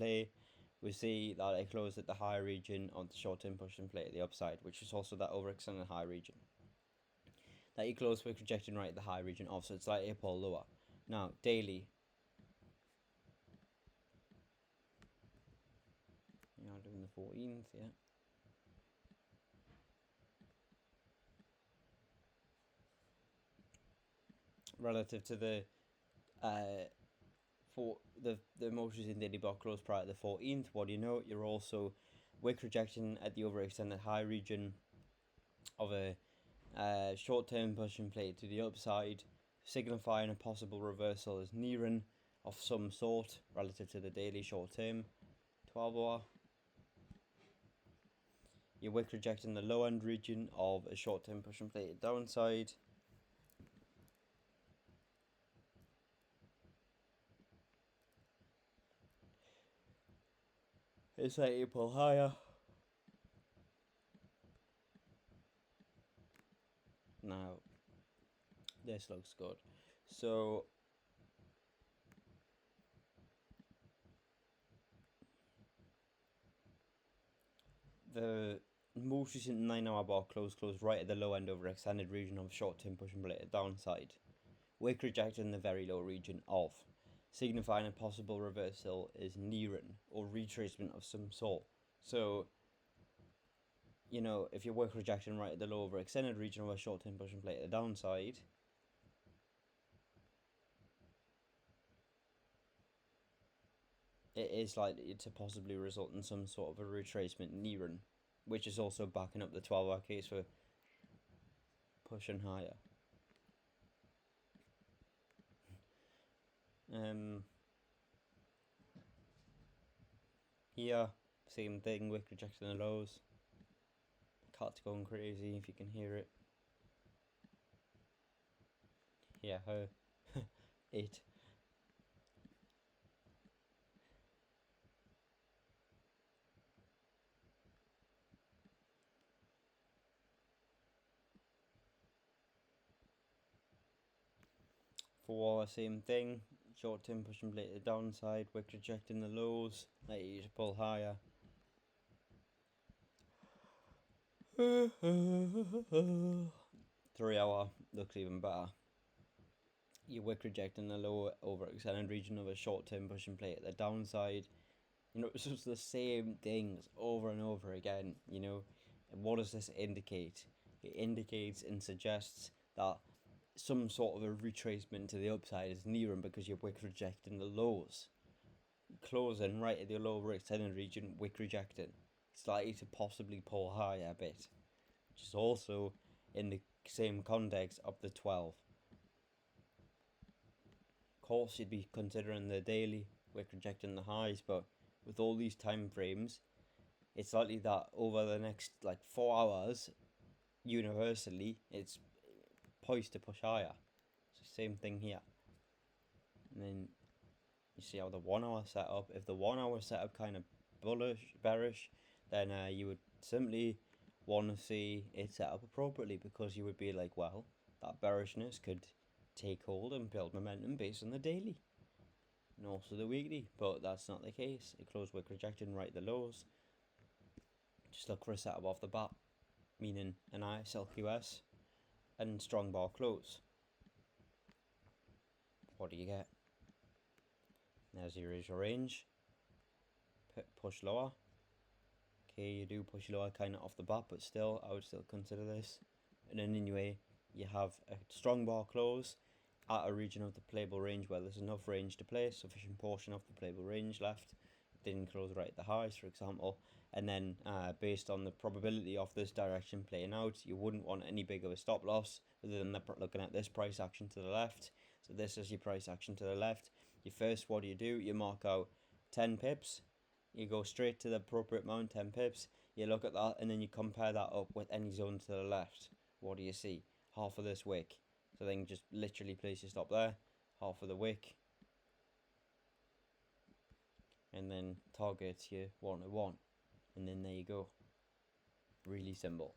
play, we see that it closed at the high region of the short-term push and play at the upside, which is also that overextended high region. That you close wick rejecting right at the high region of, so it's like a pull lower. Now, daily. You are doing the 14th, yeah. Relative to the for the motions in daily block close prior to the 14th, what do you know? You're also wick rejecting at the overextended high region of a short-term push and play to the upside, signifying a possible reversal as nearing of some sort relative to the daily short-term 12-hour. You're wick rejecting the low end region of a short-term push and play to downside. It's like you pull higher. Now, this looks good. So, the most recent 9-hour bar close right at the low end over extended region of short-term push and play to downside. Wick rejecting the very low region of, signifying a possible reversal is nearing or retracement of some sort. So, you know, if you're wick rejecting right at the low over extended region of a short-term push and play to the downside, it is likely to possibly result in some sort of a retracement nearing, which is also backing up the 12-hour case for pushing higher. Here, same thing, wick rejecting the lows. Cat's going crazy if you can hear it. Yeah, her. It. For same thing, short term pushing play to the downside, wick rejecting the lows, let you to pull higher. 3-hour looks even better. You wick rejecting the low over extended region of a short term pushing play at the downside. You know, it's just the same things over and over again, you know. And what does this indicate? It indicates and suggests that some sort of a retracement to the upside is nearing because you're wick rejecting the lows. Closing right at the lower extended region, wick rejecting. It's likely to possibly pull higher a bit, which is also in the same context of the 12. Of course, you'd be considering the daily, wick rejecting the highs, but with all these time frames, it's likely that over the next like 4 hours, universally, it's poised to push higher. So same thing here. And then you see how the 1 hour setup, if the 1 hour setup kind of bearish, then you would simply want to see it set up appropriately, because you would be like, well, that bearishness could take hold and build momentum based on the daily and also the weekly, but that's not the case. It closed wick rejecting right at the lows. Just look for a setup off the bat, meaning an ISLQS and strong bar close. What do you get? There's your range. Push lower. Okay, you do push lower kind of off the bat, but still, I would still consider this. And then anyway, you have a strong bar close at a region of the playable range where there's enough range to play, sufficient portion of the playable range left. Didn't close right at the highs, for example. And then based on the probability of this direction playing out, you wouldn't want any big of a stop loss other than looking at this price action to the left. So this is your price action to the left. What do? You mark out 10 pips. You go straight to the appropriate amount, 10 pips. You look at that and then you compare that up with any zone to the left. What do you see? Half of this wick. So then just literally place your stop there. Half of the wick. And then target your 101. And then there you go. Really simple.